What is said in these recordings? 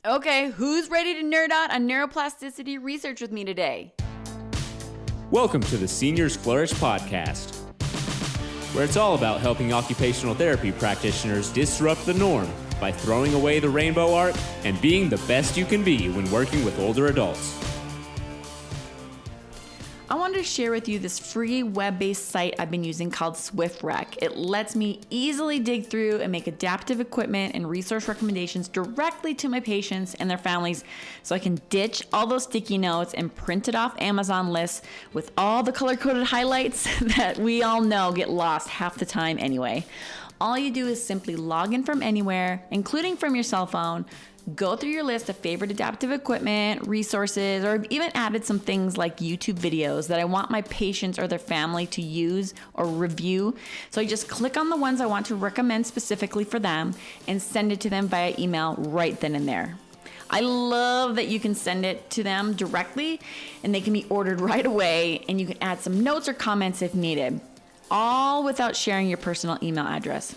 Okay, who's ready to nerd out on neuroplasticity research with me today? Welcome to the Seniors Flourish podcast, where it's all about helping occupational therapy practitioners disrupt the norm by throwing away the rainbow art and being the best you can be when working with older adults. I wanted to share with you this free web-based site I've been using called SwiftRec. It lets me easily dig through and make adaptive equipment and resource recommendations directly to my patients and their families, so I can ditch all those sticky notes and print it off Amazon lists with all the color-coded highlights that we all know get lost half the time anyway. All you do is simply log in from anywhere, including from your cell phone, go through your list of favorite adaptive equipment, resources, or I've even added some things like YouTube videos that I want my patients or their family to use or review. So I just click on the ones I want to recommend specifically for them and send it to them via email right then and there. I love that you can send it to them directly and they can be ordered right away, and you can add some notes or comments if needed, all without sharing your personal email address.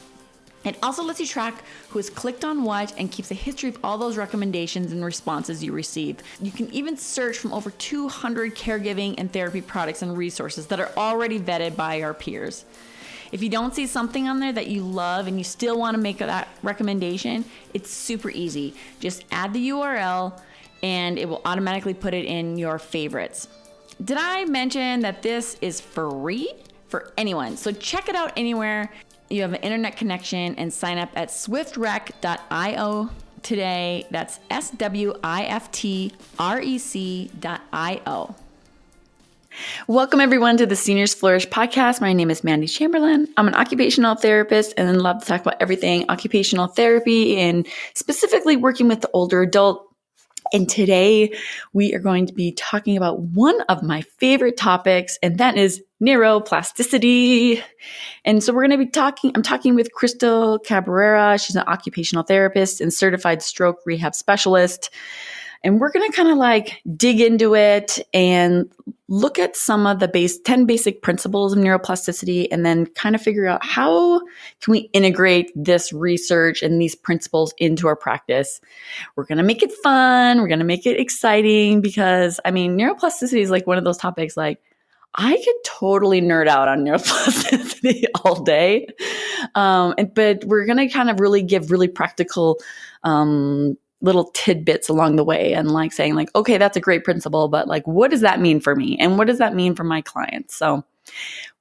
It also lets you track who has clicked on what and keeps a history of all those recommendations and responses you receive. You can even search from over 200 caregiving and therapy products and resources that are already vetted by our peers. If you don't see something on there that you love and you still want to make that recommendation, it's super easy. Just add the URL and it will automatically put it in your favorites. Did I mention that this is free for anyone? So check it out anywhere you have an internet connection and sign up at swiftrec.io today. That's SWIFTREC.io. Welcome everyone to the Seniors Flourish podcast. My name is Mandy Chamberlain. I'm an occupational therapist and love to talk about everything occupational therapy and specifically working with the older adult. And today we are going to be talking about one of my favorite topics, and that is neuroplasticity. And so I'm talking with Crystal Cabrera. She's an occupational therapist and certified stroke rehab specialist. And we're going to kind of dig into it and look at some of the 10 basic principles of neuroplasticity, and then kind of figure out how can we integrate this research and these principles into our practice. We're going to make it fun. We're going to make it exciting because, neuroplasticity is one of those topics I could totally nerd out on neuroplasticity all day. But we're going to kind of really give really practical little tidbits along the way and saying okay, that's a great principle, but what does that mean for me? And what does that mean for my clients? So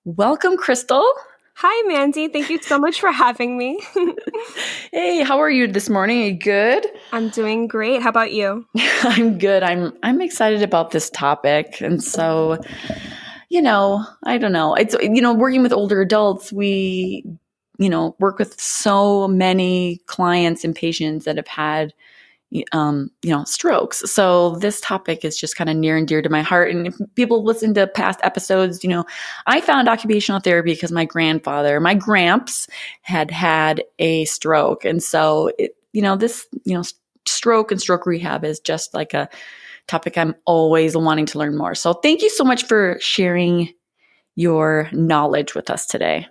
welcome, Crystal. Hi, Mandy. Thank you so much for having me. Hey, how are you this morning? Are you good? I'm doing great. How about you? I'm good. I'm excited about this topic. And so, I don't know. It's, working with older adults, we, work with so many clients and patients that have had strokes. So this topic is just kind of near and dear to my heart. And if people listen to past episodes, I found occupational therapy because my gramps had a stroke. And so stroke and stroke rehab is just a topic I'm always wanting to learn more. So thank you so much for sharing your knowledge with us today.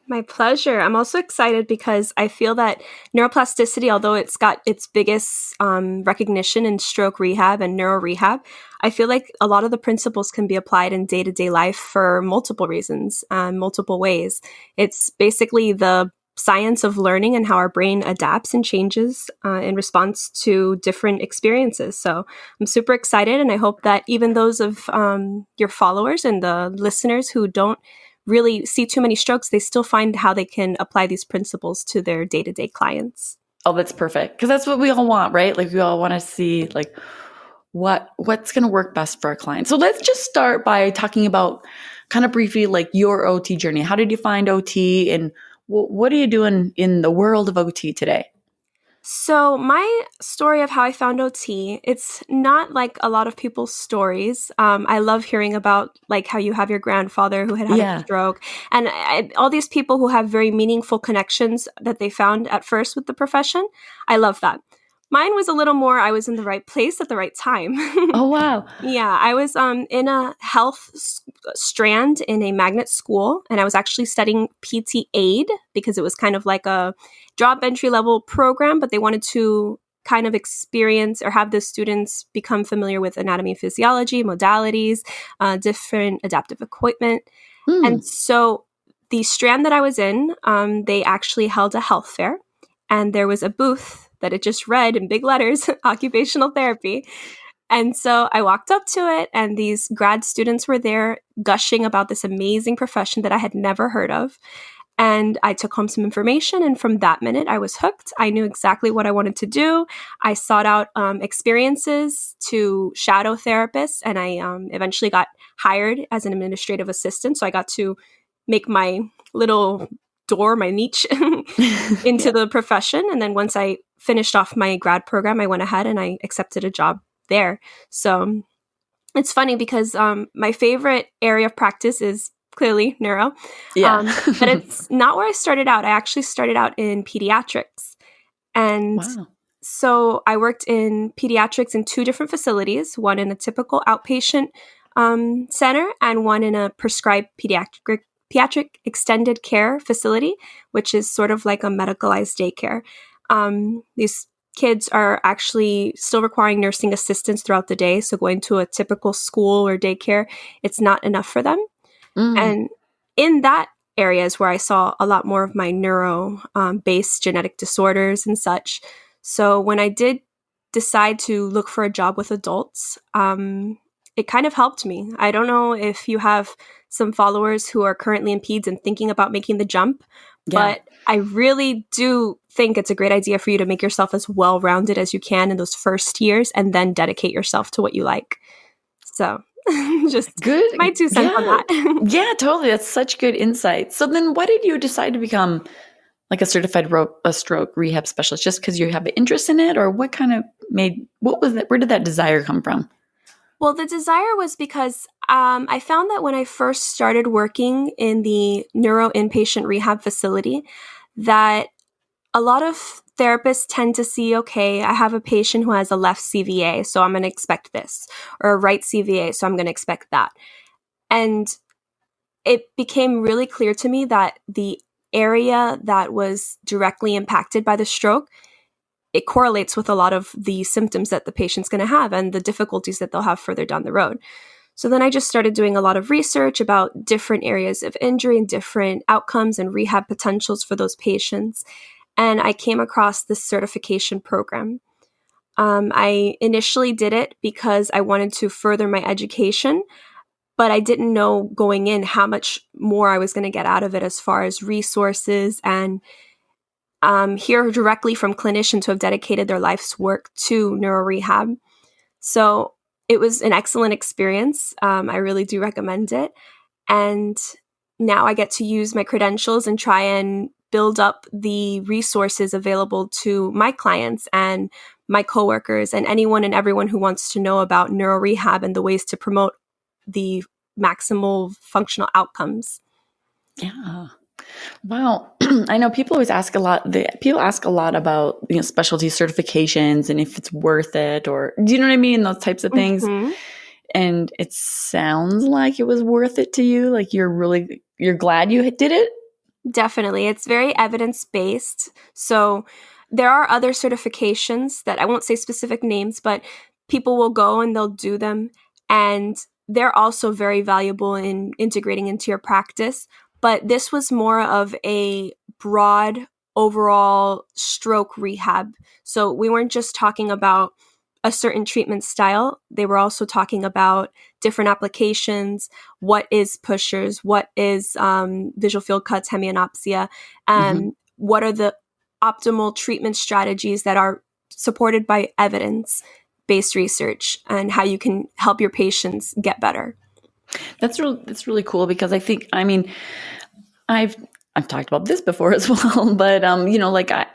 My pleasure. I'm also excited because I feel that neuroplasticity, although it's got its biggest recognition in stroke rehab and neuro rehab, I feel like a lot of the principles can be applied in day-to-day life for multiple reasons, multiple ways. It's basically the science of learning and how our brain adapts and changes in response to different experiences. So I'm super excited, and I hope that even those of your followers and the listeners who don't really see too many strokes, they still find how they can apply these principles to their day-to-day clients. Oh, that's perfect. Because that's what we all want, right? We all want to see what's going to work best for our clients. So let's just start by talking about kind of briefly your OT journey. How did you find OT, and what are you doing in the world of OT today? So my story of how I found OT, it's not like a lot of people's stories. I love hearing about how you have your grandfather who had a stroke, and all these people who have very meaningful connections that they found at first with the profession. I love that. Mine was a little more, I was in the right place at the right time. Oh, wow. Yeah, I was in a health strand in a magnet school, and I was actually studying PT aid because it was kind of like a job entry level program, but they wanted to kind of experience or have the students become familiar with anatomy and physiology, modalities, different adaptive equipment. And so the strand that I was in, they actually held a health fair, and there was a booth that it just read in big letters, occupational therapy. And so I walked up to it, and these grad students were there gushing about this amazing profession that I had never heard of. And I took home some information, and from that minute, I was hooked. I knew exactly what I wanted to do. I sought out experiences to shadow therapists, and I eventually got hired as an administrative assistant. So I got to make my little door, my niche into the profession. And then once I finished off my grad program, I went ahead and I accepted a job there. So it's funny because my favorite area of practice is clearly neuro. But it's not where I started out. I actually started out in pediatrics. And so I worked in pediatrics in 2 different facilities, one in a typical outpatient center and one in a prescribed pediatric extended care facility, which is sort of like a medicalized daycare. These kids are actually still requiring nursing assistance throughout the day. So going to a typical school or daycare, it's not enough for them. And in that area is where I saw a lot more of my neuro-based genetic disorders and such. So when I did decide to look for a job with adults, it kind of helped me. I don't know if you have some followers who are currently in peds and thinking about making the jump, but I really do think it's a great idea for you to make yourself as well-rounded as you can in those first years and then dedicate yourself to what you like. So just good. My 2 cents on that. Yeah, totally. That's such good insight. So then why did you decide to become like a certified stroke rehab specialist? Just because you have an interest in it, or what was that? Where did that desire come from? Well, the desire was because I found that when I first started working in the neuro inpatient rehab facility, that a lot of therapists tend to see, okay, I have a patient who has a left CVA, so I'm going to expect this, or a right CVA, so I'm going to expect that. And it became really clear to me that the area that was directly impacted by the stroke, it correlates with a lot of the symptoms that the patient's going to have and the difficulties that they'll have further down the road. So then I just started doing a lot of research about different areas of injury and different outcomes and rehab potentials for those patients. And I came across this certification program. I initially did it because I wanted to further my education, but I didn't know going in how much more I was going to get out of it as far as resources and hear directly from clinicians who have dedicated their life's work to neuro rehab. So it was an excellent experience. I really do recommend it. And now I get to use my credentials and try and build up the resources available to my clients and my coworkers and anyone and everyone who wants to know about neuro rehab and the ways to promote the maximal functional outcomes. Yeah. Wow. I know people always ask a lot. People ask a lot about specialty certifications and if it's worth it, or do you know what I mean? Those types of things. Mm-hmm. And it sounds like it was worth it to you. Like you're glad you did it. Definitely. It's very evidence-based. So there are other certifications that I won't say specific names, but people will go and they'll do them. And they're also very valuable in integrating into your practice. But this was more of a broad overall stroke rehab. So we weren't just talking about a certain treatment style. They were also talking about different applications. What is pushers? What is visual field cuts, hemianopsia? And what are the optimal treatment strategies that are supported by evidence-based research and how you can help your patients get better? That's really cool because I've talked about this before as well, but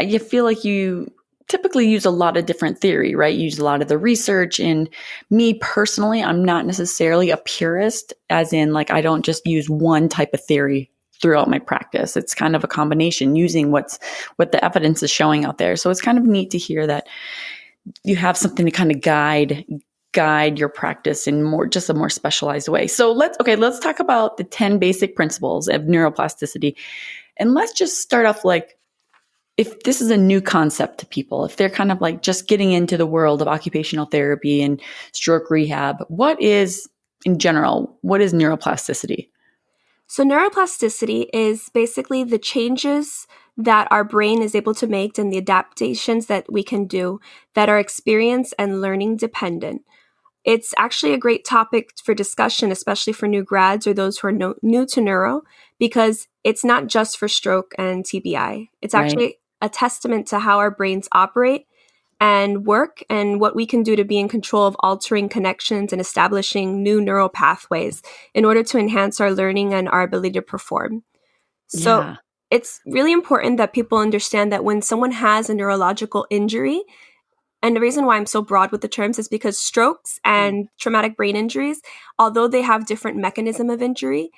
you feel like you typically use a lot of different theory, right? You use a lot of the research. And me personally, I'm not necessarily a purist, as in like I don't just use one type of theory throughout my practice. It's kind of a combination using what the evidence is showing out there. So it's kind of neat to hear that you have something to kind of guide your practice in a more specialized way. So let's talk about the 10 basic principles of neuroplasticity. And let's just start off like, if this is a new concept to people, if they're kind of like just getting into the world of occupational therapy and stroke rehab, in general, what is neuroplasticity? So neuroplasticity is basically the changes that our brain is able to make and the adaptations that we can do that are experience and learning dependent. It's actually a great topic for discussion, especially for new grads or those who are new to neuro, because it's not just for stroke and TBI. It's Right. actually a testament to how our brains operate and work and what we can do to be in control of altering connections and establishing new neural pathways in order to enhance our learning and our ability to perform. So Yeah. it's really important that people understand that when someone has a neurological injury, and the reason why I'm so broad with the terms is because strokes and traumatic brain injuries, although they have different mechanism of injury,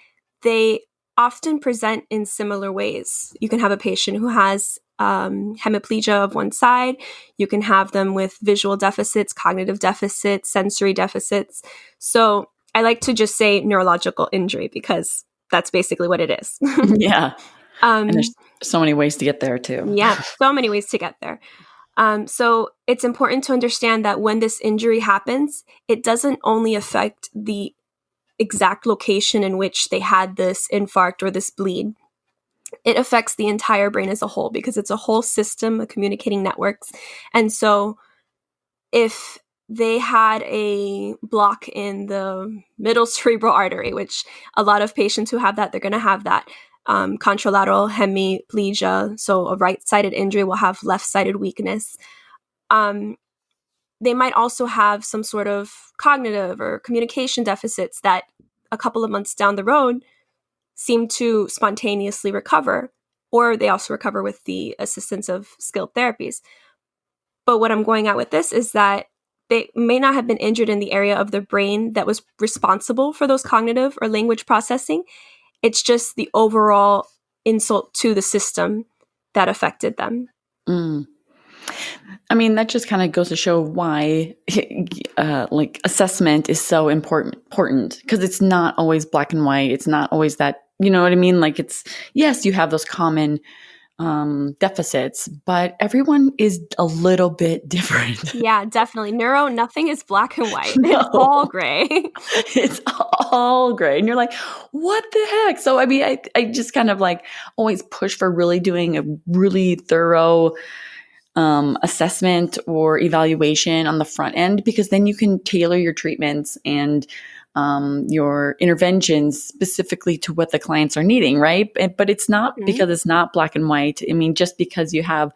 they often present in similar ways. You can have a patient who has hemiplegia of one side. You can have them with visual deficits, cognitive deficits, sensory deficits. So I like to just say neurological injury because that's basically what it is. Yeah. And um, there's so many ways to get there too. yeah, so many ways to get there. So it's important to understand that when this injury happens, it doesn't only affect the exact location in which they had this infarct or this bleed. It affects the entire brain as a whole because it's a whole system of communicating networks. And so if they had a block in the middle cerebral artery, which a lot of patients who have that, they're going to have that. Contralateral hemiplegia, so a right-sided injury will have left-sided weakness. They might also have some sort of cognitive or communication deficits that a couple of months down the road seem to spontaneously recover, or they also recover with the assistance of skilled therapies. But what I'm going at with this is that they may not have been injured in the area of the brain that was responsible for those cognitive or language processing. It's just the overall insult to the system that affected them. Mm. I mean, that just kind of goes to show why like assessment is so important because it's not always black and white. It's not always that, you know what I mean? Like yes, you have those common deficits, but everyone is a little bit different. Yeah, definitely. Neuro, nothing is black and white. No. It's all gray. It's all gray. And you're like, what the heck? So, I mean, I just kind of like always push for really doing a really thorough assessment or evaluation on the front end, because then you can tailor your treatments and your interventions specifically to what the clients are needing, right? But it's not because it's not black and white. I mean, just because you have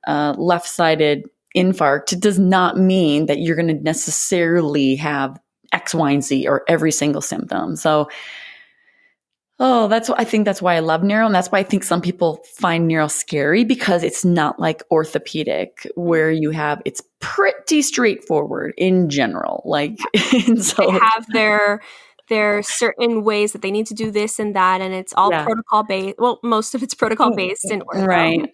left-sided infarct, it does not mean that you're going to necessarily have X, Y, and Z or every single symptom. So, I think that's why I love neuro. And that's why I think some people find neuro scary, because it's not like orthopedic where it's pretty straightforward in general. Like, and so They have their certain ways that they need to do this and that, and it's all protocol based. Well, most of it's protocol based in ortho. Right.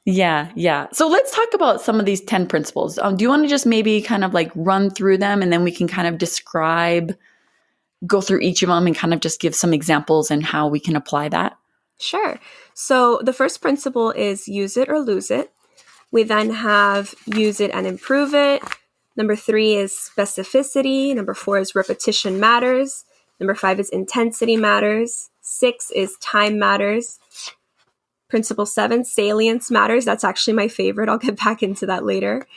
Yeah, yeah. So let's talk about some of these 10 principles. Do you want to just maybe kind of like run through them, and then we can kind of go through each of them and kind of just give some examples and how we can apply that? Sure. So the first principle is use it or lose it. We then have use it and improve it. Number 3 is specificity. Number 4 is repetition matters. Number 5 is intensity matters. 6 is time matters. Principle 7, salience matters. That's actually my favorite. I'll get back into that later.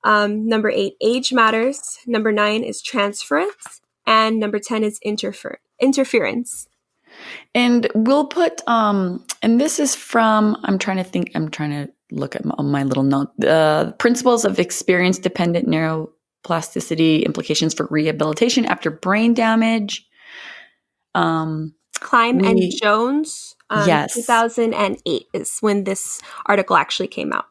Number 8, age matters. Number 9 is transference. And number 10 is interference. And we'll put, and this is from, I'm trying to look at my little note, Principles of Experience-Dependent Neuroplasticity, Implications for Rehabilitation After Brain Damage. Klein and Jones, yes. 2008 is when this article actually came out.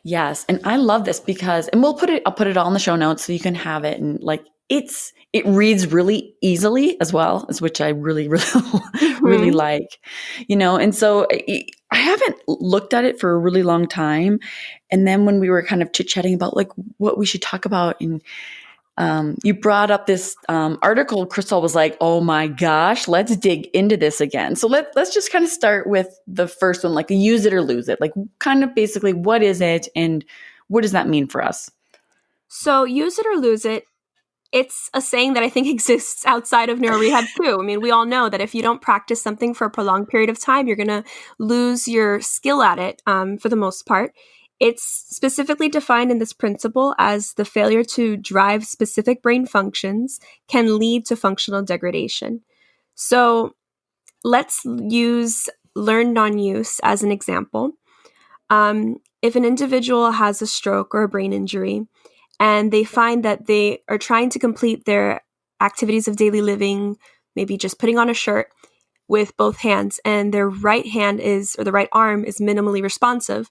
Yes. And I love this because, and I'll put it all in the show notes so you can have it. And like, it reads really easily as well, which I really, really, really like, and so I haven't looked at it for a really long time. And then when we were kind of chit-chatting about like what we should talk about, and You brought up this article. Crystal was like, "Oh my gosh, let's dig into this again." So let's just kind of start with the first one, like use it or lose it. Like, kind of basically, what is it, and what does that mean for us? So use it or lose it. It's a saying that I think exists outside of neuro rehab too. I mean, we all know that if you don't practice something for a prolonged period of time, you're going to lose your skill at it for the most part. It's specifically defined in this principle as the failure to drive specific brain functions can lead to functional degradation. So let's use learned non-use as an example. If an individual has a stroke or a brain injury, and they find that they are trying to complete their activities of daily living, maybe just putting on a shirt with both hands, and their right hand or the right arm is minimally responsive,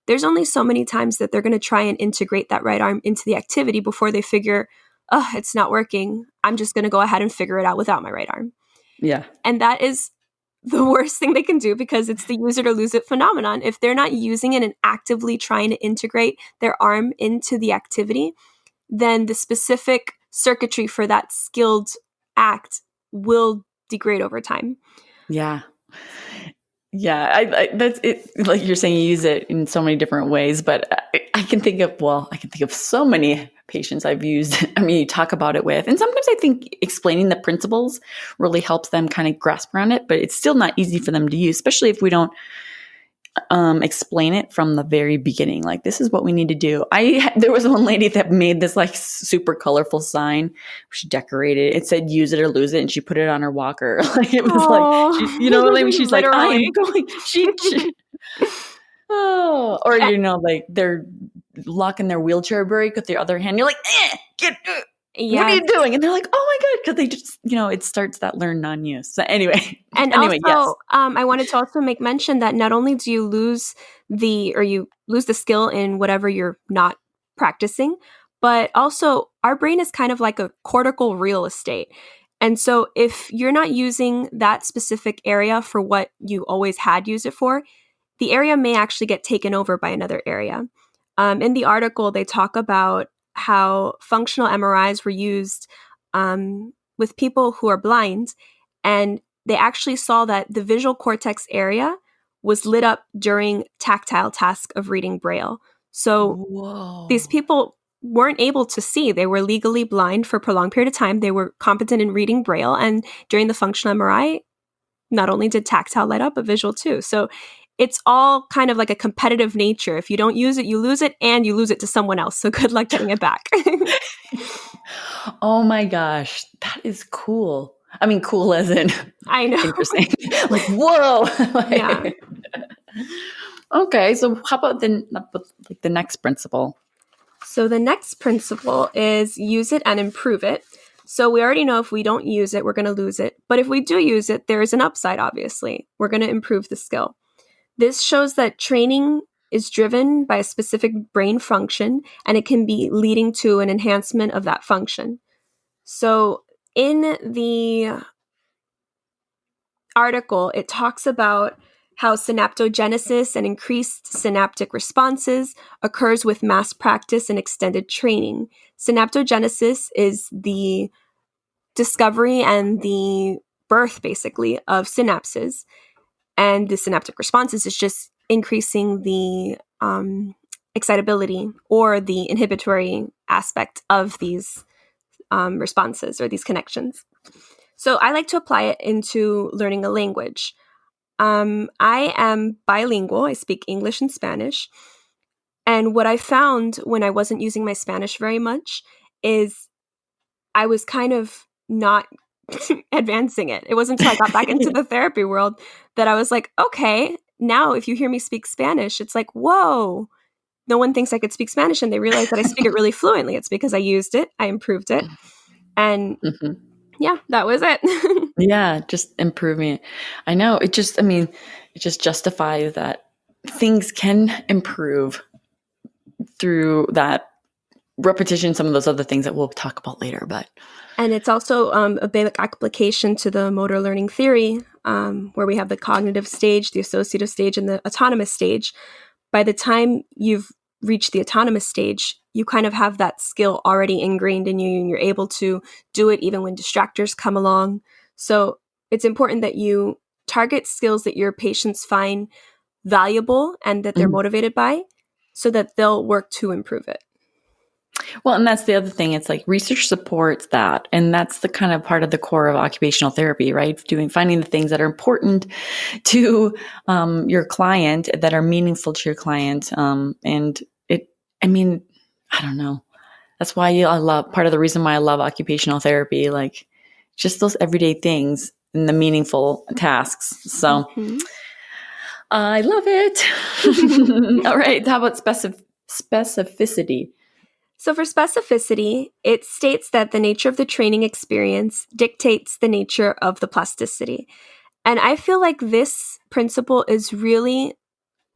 there's only so many times that they're going to try and integrate that right arm into the activity before they figure, oh, it's not working. I'm just going to go ahead and figure it out without my right arm. Yeah. And that is the worst thing they can do because it's the use it or lose it phenomenon. If they're not using it and actively trying to integrate their arm into the activity, then the specific circuitry for that skilled act will degrade over time. Yeah. Yeah, I that's it. Like you're saying, you use it in so many different ways, but I can think of so many patients I've used. I mean, you talk about it with, and sometimes I think explaining the principles really helps them kind of grasp around it, but it's still not easy for them to use, especially if we don't explain it from the very beginning. Like, this is what we need to do. There was one lady that made this like super colorful sign. She decorated it. It said "use it or lose it," and she put it on her walker. Like, it was like, you know what I mean? She's like, I am going. She oh, or like they're locking their wheelchair brake with the other hand. You're like, get. Yeah. What are you doing? And they're like, oh my God, because they just, it starts that learn non-use. So anyway. And also, yes. I wanted to also make mention that not only do you lose the skill in whatever you're not practicing, but also our brain is kind of like a cortical real estate. And so if you're not using that specific area for what you always had used it for, the area may actually get taken over by another area. In the article, they talk about how functional MRIs were used with people who are blind, and they actually saw that the visual cortex area was lit up during tactile task of reading Braille. So these people weren't able to see. They were legally blind for a prolonged period of time. They were competent in reading Braille, and during the functional MRI, not only did tactile light up, but visual too. So it's all kind of like a competitive nature. If you don't use it, you lose it, and you lose it to someone else. So good luck getting it back. Oh my gosh, that is cool. I mean, cool as in I know. Interesting. Like, whoa. Yeah. Okay, so how about the next principle? So the next principle is use it and improve it. So we already know if we don't use it, we're going to lose it. But if we do use it, there is an upside, obviously. We're going to improve the skill. This shows that training is driven by a specific brain function, and it can be leading to an enhancement of that function. So in the article, it talks about how synaptogenesis and increased synaptic responses occurs with mass practice and extended training. Synaptogenesis is the discovery and the birth, basically, of synapses. And the synaptic responses is just increasing the excitability or the inhibitory aspect of these responses or these connections. So I like to apply it into learning a language. I am bilingual. I speak English and Spanish. And what I found when I wasn't using my Spanish very much is I was kind of not advancing it. It wasn't until I got back into the therapy world that I was like, okay, now if you hear me speak Spanish, it's like, whoa, no one thinks I could speak Spanish, and they realize that I speak it really fluently. It's because I used it, I improved it, and yeah, that was it. Yeah, just improving it. I know, it just justifies that things can improve through that repetition, some of those other things that we'll talk about later. And it's also a big application to the motor learning theory, where we have the cognitive stage, the associative stage, and the autonomous stage. By the time you've reached the autonomous stage, you kind of have that skill already ingrained in you and you're able to do it even when distractors come along. So it's important that you target skills that your patients find valuable and that they're motivated by so that they'll work to improve it. Well, and that's the other thing. It's like research supports that. And that's the kind of part of the core of occupational therapy, right? Finding the things that are important to your client, that are meaningful to your client. I don't know. That's why part of the reason why I love occupational therapy, like just those everyday things and the meaningful tasks. So I love it. All right. How about specificity? So for specificity, it states that the nature of the training experience dictates the nature of the plasticity. And I feel like this principle is really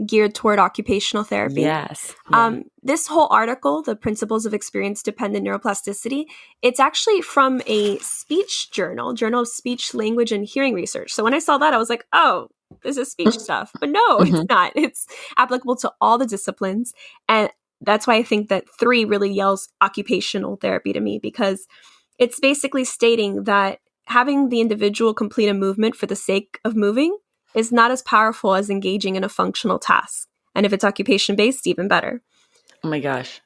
geared toward occupational therapy. Yes. Yeah. This whole article, The Principles of Experience-Dependent Neuroplasticity, it's actually from a speech journal of Speech, Language, and Hearing Research. So when I saw that, I was like, oh, this is speech stuff. But no, it's not. It's applicable to all the disciplines. And that's why I think that 3 really yells occupational therapy to me, because it's basically stating that having the individual complete a movement for the sake of moving is not as powerful as engaging in a functional task. And if it's occupation-based, even better. Oh my gosh.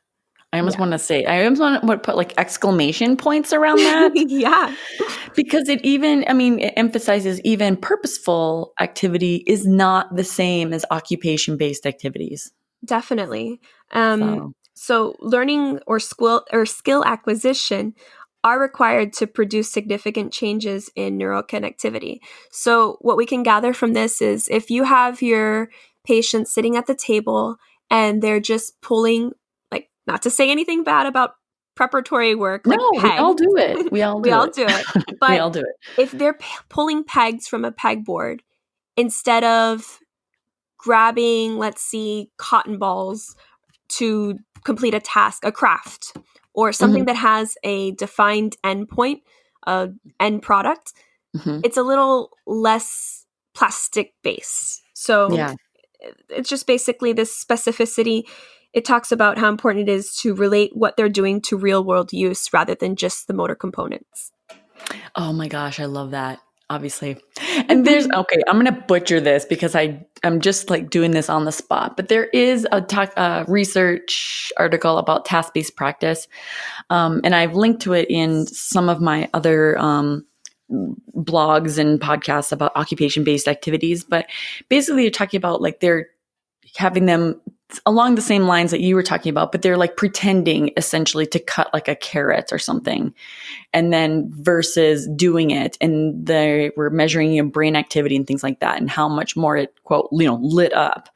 I almost want to put like exclamation points around that. Yeah. Because it emphasizes even purposeful activity is not the same as occupation-based activities. Definitely. So learning or skill acquisition are required to produce significant changes in neural connectivity. So what we can gather from this is if you have your patient sitting at the table and they're just pulling, like, not to say anything bad about preparatory work, like no, peg. we all do it. We all do it. But we all do it. If they're pulling pegs from a pegboard instead of grabbing, let's see, cotton balls to complete a task, a craft, or something that has a defined endpoint, end product, it's a little less plastic based. So it's just basically this specificity. It talks about how important it is to relate what they're doing to real world use rather than just the motor components. Oh my gosh, I love that. Obviously. And I'm going to butcher this because I'm just like doing this on the spot, but there is a research article about task-based practice. And I've linked to it in some of my other blogs and podcasts about occupation-based activities. But basically you're talking about like they're having them along the same lines that you were talking about, but they're like pretending essentially to cut like a carrot or something. And then versus doing it, and they were measuring your brain activity and things like that and how much more it, quote, lit up.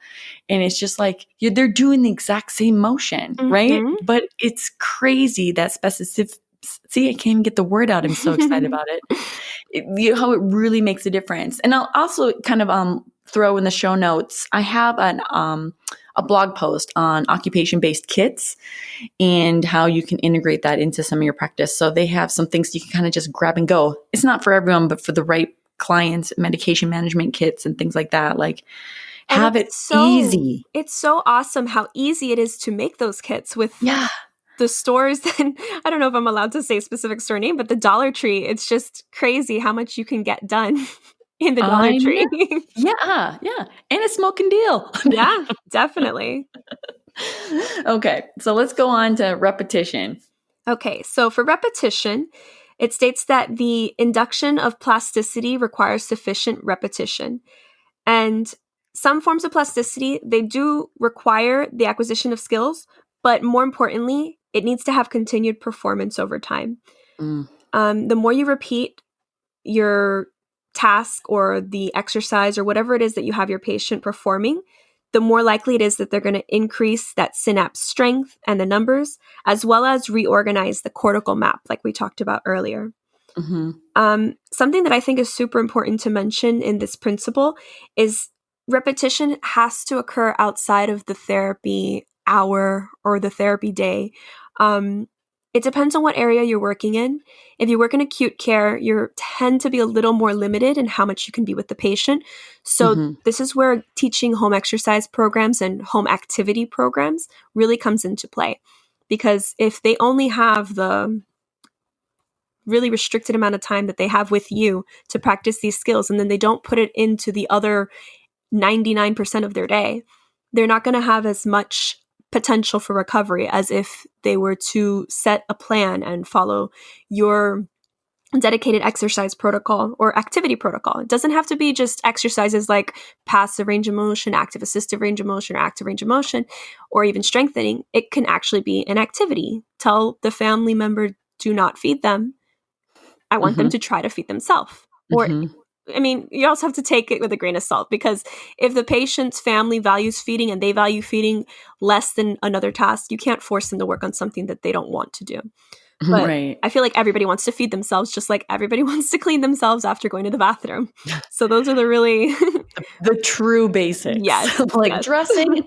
And it's just like, they're doing the exact same motion, right? But it's crazy that see, I can't even get the word out. I'm so excited about it. How it really makes a difference. And I'll also kind of throw in the show notes, I have a blog post on occupation-based kits and how you can integrate that into some of your practice. So they have some things you can kind of just grab and go. It's not for everyone, but for the right clients, medication management kits and things like that. Like have it easy. It's so awesome how easy it is to make those kits with the stores. And I don't know if I'm allowed to say a specific store name, but the Dollar Tree, it's just crazy how much you can get done in the Dollar Tree. Yeah. And a smoking deal. Yeah, definitely. Okay, so let's go on to repetition. Okay, so for repetition, it states that the induction of plasticity requires sufficient repetition. And some forms of plasticity, they do require the acquisition of skills, but more importantly, it needs to have continued performance over time. The more you repeat your task or the exercise or whatever it is that you have your patient performing, the more likely it is that they're going to increase that synapse strength and the numbers, as well as reorganize the cortical map, like we talked about earlier. Something that I think is super important to mention in this principle is repetition has to occur outside of the therapy hour or the therapy day. It depends on what area you're working in. If you work in acute care, you tend to be a little more limited in how much you can be with the patient. So this is where teaching home exercise programs and home activity programs really comes into play. because if they only have the really restricted amount of time that they have with you to practice these skills, and then they don't put it into the other 99% of their day, they're not going to have as much potential for recovery as if they were to set a plan and follow your dedicated exercise protocol or activity protocol. It doesn't have to be just exercises like passive range of motion, active assistive range of motion, or active range of motion, or even strengthening. It can actually be an activity. Tell the family member, do not feed them. I want them to try to feed themselves. Or, I mean, you also have to take it with a grain of salt, because if the patient's family values feeding and they value feeding less than another task, you can't force them to work on something that they don't want to do. But Right. I feel like everybody wants to feed themselves, just like everybody wants to clean themselves after going to the bathroom. So those are the really The true basics. Yes, Like yes. dressing,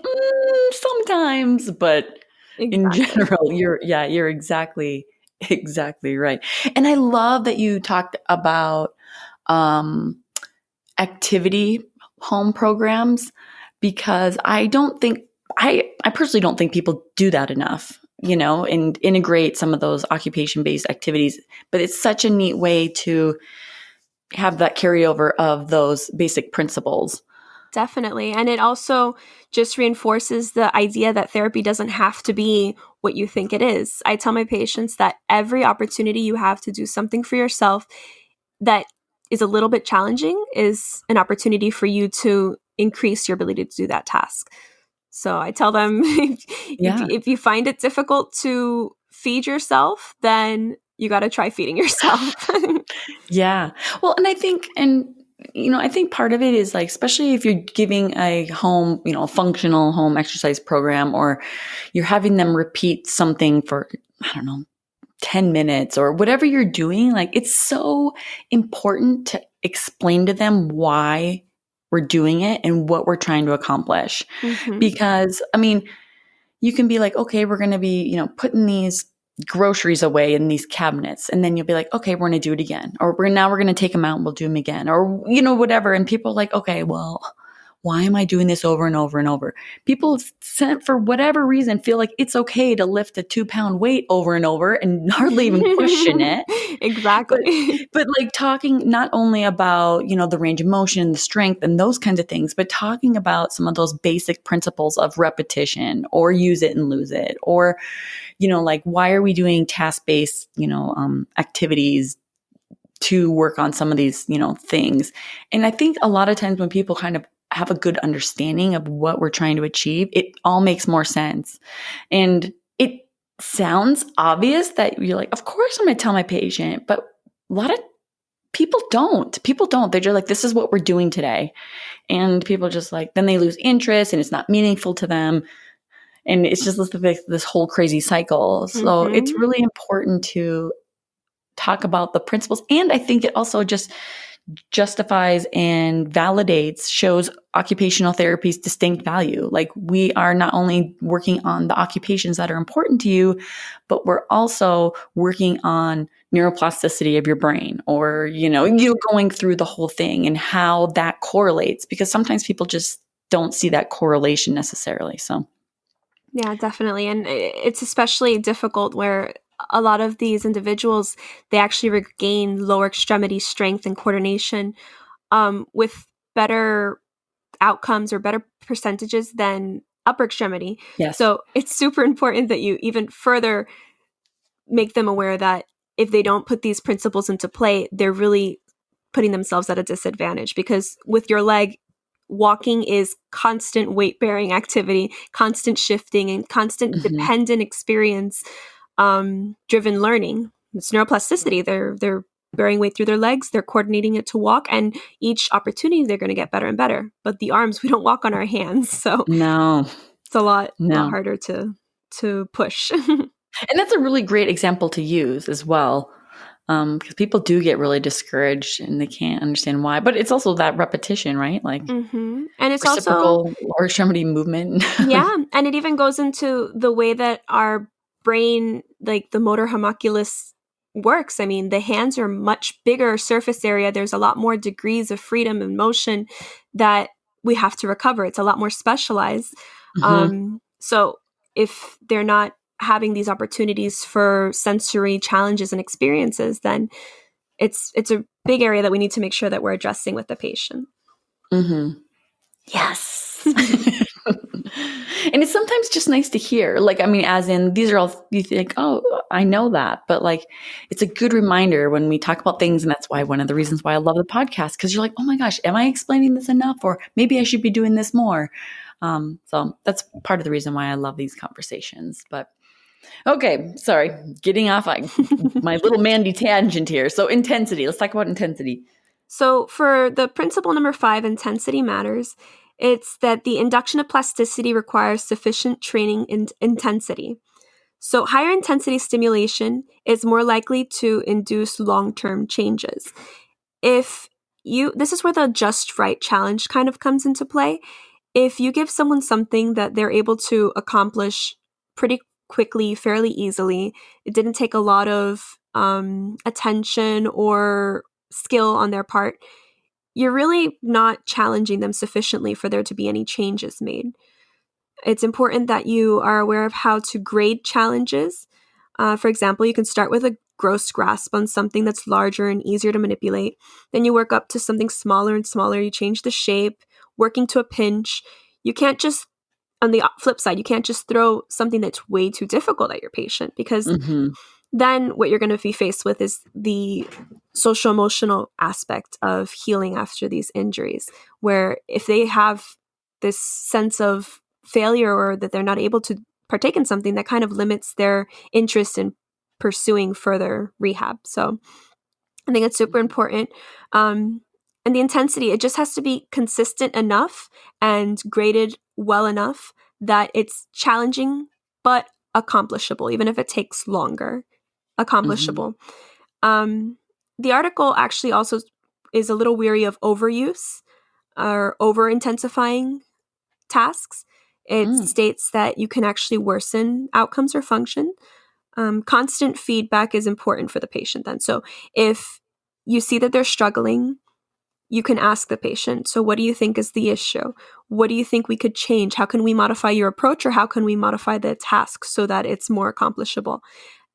sometimes, but in Exactly. general, you're exactly right. And I love that you talked about activity home programs, because I personally don't think people do that enough, and integrate some of those occupation-based activities. But it's such a neat way to have that carryover of those basic principles. Definitely. And it also just reinforces the idea that therapy doesn't have to be what you think it is. I tell my patients that every opportunity you have to do something for yourself that is a little bit challenging is an opportunity for you to increase your ability to do that task. So I tell them, if you find it difficult to feed yourself, then you got to try feeding yourself. Yeah. Well, and I think part of it is like, especially if you're giving a home, a functional home exercise program, or you're having them repeat something for, I don't know, 10 minutes or whatever you're doing, like it's so important to explain to them why we're doing it and what we're trying to accomplish. Because, I mean, you can be like, okay, we're going to be, putting these groceries away in these cabinets. And then you'll be like, okay, we're going to do it again. Or we're going to take them out and we'll do them again. Or, whatever. And people are like, okay, well, why am I doing this over and over and over? People, for whatever reason, feel like it's okay to lift a 2-pound weight over and over and hardly even question it. Exactly. But like talking not only about, the range of motion, the strength and those kinds of things, but talking about some of those basic principles of repetition, or use it and lose it, or, like, why are we doing task-based, activities to work on some of these, things. And I think a lot of times when people kind of have a good understanding of what we're trying to achieve, it all makes more sense. And it sounds obvious that you're like, of course I'm going to tell my patient, but a lot of people don't. They're just like, this is what we're doing today. And people just like, then they lose interest and it's not meaningful to them. And it's just this whole crazy cycle. So it's really important to talk about the principles. And I think it also just justifies and shows occupational therapy's distinct value. Like, we are not only working on the occupations that are important to you, but we're also working on neuroplasticity of your brain, or, you going through the whole thing and how that correlates, because sometimes people just don't see that correlation necessarily. So. Yeah, definitely. And it's especially difficult where a lot of these individuals, they actually regain lower extremity strength and coordination with better outcomes or better percentages than upper extremity. Yes. So it's super important that you even further make them aware that if they don't put these principles into play, they're really putting themselves at a disadvantage, because with your leg, walking is constant weight bearing activity, constant shifting, and constant dependent experience driven learning. It's neuroplasticity. They're bearing weight through their legs, they're coordinating it to walk, and each opportunity they're going to get better and better. But the arms, we don't walk on our hands, so No, it's a lot harder to push. And that's a really great example to use as well, because people do get really discouraged and they can't understand why. But it's also that repetition, right? Like, and it's reciprocal also lower extremity movement. yeah, and it even goes into the way that our brain, like the motor homunculus, works. I mean, the hands are much bigger surface area. There's a lot more degrees of freedom and motion that we have to recover. It's a lot more specialized. So if they're not having these opportunities for sensory challenges and experiences, then it's a big area that we need to make sure that we're addressing with the patient. Mm-hmm. Yes. And it's sometimes just nice to hear. Like, I mean, as in, these are all, you think, oh, I know that. But like, it's a good reminder when we talk about things. And that's why one of the reasons why I love the podcast, because you're like, oh my gosh, am I explaining this enough? Or maybe I should be doing this more. So that's part of the reason why I love these conversations. But okay, sorry, getting off my little Mandy tangent here. So intensity, let's talk about intensity. So for the principle number 5, intensity matters, it's that the induction of plasticity requires sufficient training in intensity. So higher intensity stimulation is more likely to induce long-term changes. This is where the just right challenge kind of comes into play. If you give someone something that they're able to accomplish pretty quickly, fairly easily, it didn't take a lot of attention or skill on their part, you're really not challenging them sufficiently for there to be any changes made. It's important that you are aware of how to grade challenges. For example, you can start with a gross grasp on something that's larger and easier to manipulate. Then you work up to something smaller and smaller. You change the shape, working to a pinch. You can't just, on the flip side, you can't just throw something that's way too difficult at your patient, because then what you're going to be faced with is the social emotional aspect of healing after these injuries, where if they have this sense of failure or that they're not able to partake in something, that kind of limits their interest in pursuing further rehab. So I think it's super important. And the intensity, it just has to be consistent enough and graded well enough that it's challenging but accomplishable, even if it takes longer. Accomplishable. The article actually also is a little weary of overuse or over-intensifying tasks. It states that you can actually worsen outcomes or function. Constant feedback is important for the patient then. So if you see that they're struggling, you can ask the patient, so what do you think is the issue? What do you think we could change? How can we modify your approach, or how can we modify the task so that it's more accomplishable?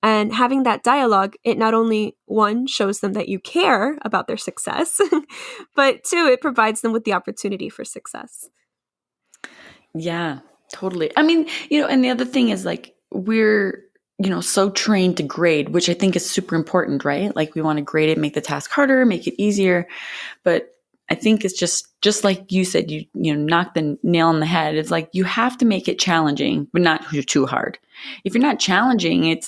And having that dialogue, it not only, one, shows them that you care about their success, but two, it provides them with the opportunity for success. Yeah, totally. I mean, and the other thing is like we're, so trained to grade, which I think is super important, right? Like we want to grade it, make the task harder, make it easier. But I think it's just like you said, you knock the nail on the head. It's like you have to make it challenging, but not too hard. If you're not challenging,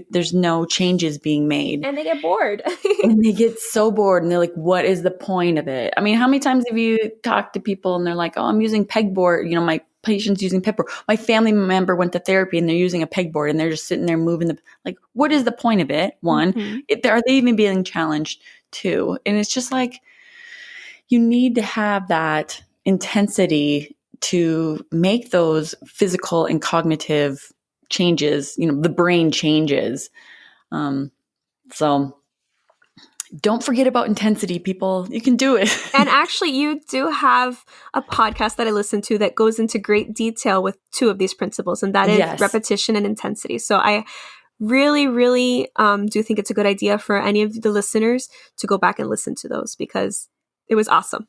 there's no changes being made. And they get bored. And they get so bored and they're like, what is the point of it? I mean, how many times have you talked to people and they're like, oh, I'm using pegboard. My patient's using pegboard. My family member went to therapy and they're using a pegboard and they're just sitting there moving like, what is the point of it? One, are they even being challenged? Two, and it's just like, you need to have that intensity to make those physical and cognitive changes, the brain changes. So don't forget about intensity, people. You can do it. And actually, you do have a podcast that I listen to that goes into great detail with 2 of these principles, and that is repetition and intensity. So I really, really do think it's a good idea for any of the listeners to go back and listen to those, because it was awesome.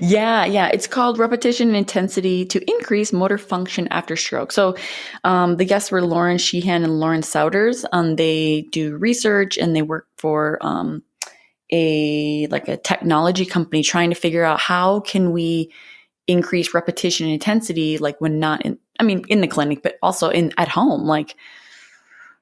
Yeah. It's called Repetition and Intensity to Increase Motor Function After Stroke. So the guests were Lauren Sheehan and Lauren Souders. They do research and they work for a technology company trying to figure out how can we increase repetition and intensity, like when not in the clinic, but also at home. Like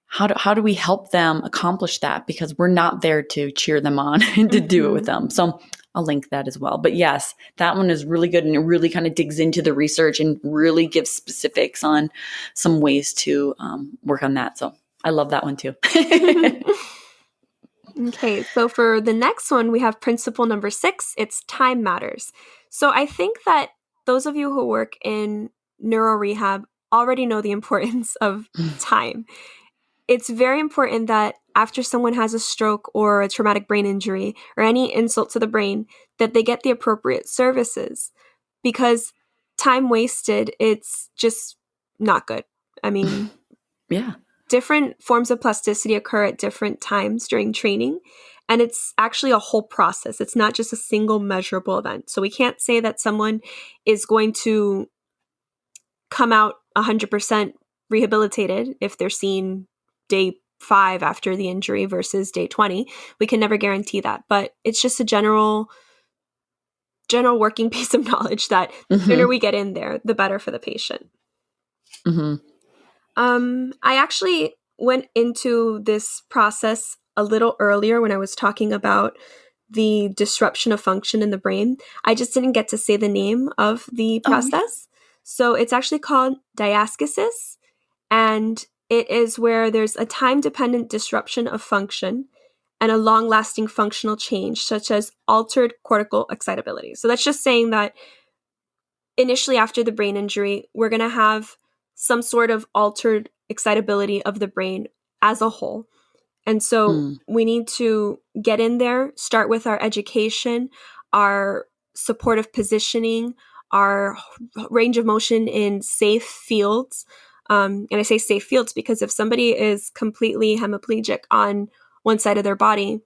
how do we help them accomplish that? Because we're not there to cheer them on and to do it with them. So I'll link that as well. But yes, that one is really good. And it really kind of digs into the research and really gives specifics on some ways to work on that. So I love that one too. Okay, so for the next one, we have principle number 6. It's time matters. So I think that those of you who work in neuro rehab already know the importance of time. It's very important that after someone has a stroke or a traumatic brain injury or any insult to the brain, that they get the appropriate services, because time wasted, it's just not good. I mean, yeah. different forms of plasticity occur at different times during training. And it's actually a whole process. It's not just a single measurable event. So we can't say that someone is going to come out 100% rehabilitated if they're seen day 5 after the injury versus day 20. We can never guarantee that. But it's just a general working piece of knowledge that the sooner we get in there, the better for the patient. I actually went into this process a little earlier when I was talking about the disruption of function in the brain. I just didn't get to say the name of the process. So it's actually called diaskesis, and it is where there's a time-dependent disruption of function and a long-lasting functional change, such as altered cortical excitability. So that's just saying that initially after the brain injury, we're going to have some sort of altered excitability of the brain as a whole. And so we need to get in there, start with our education, our supportive positioning, our range of motion in safe fields. And I say safe fields because if somebody is completely hemiplegic on one side of their body,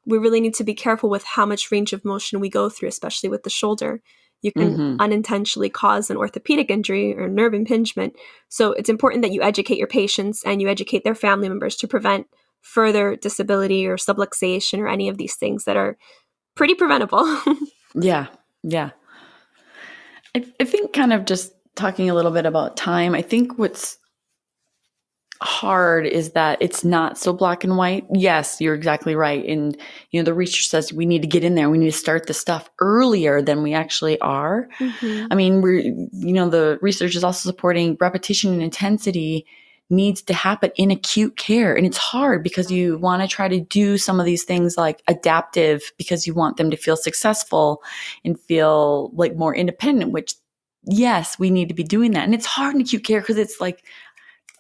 we really need to be careful with how much range of motion we go through, especially with the shoulder. You can unintentionally cause an orthopedic injury or nerve impingement. So it's important that you educate your patients and you educate their family members to prevent further disability or subluxation or any of these things that are pretty preventable. Yeah. I think kind of just talking a little bit about time, I think what's hard is that it's not so black and white. Yes, you're exactly right. And, the research says we need to get in there. We need to start the stuff earlier than we actually are. I mean, the research is also supporting repetition and intensity needs to happen in acute care. And it's hard because you want to try to do some of these things like adaptive because you want them to feel successful and feel like more independent, which yes, we need to be doing that. And it's hard in acute care because it's like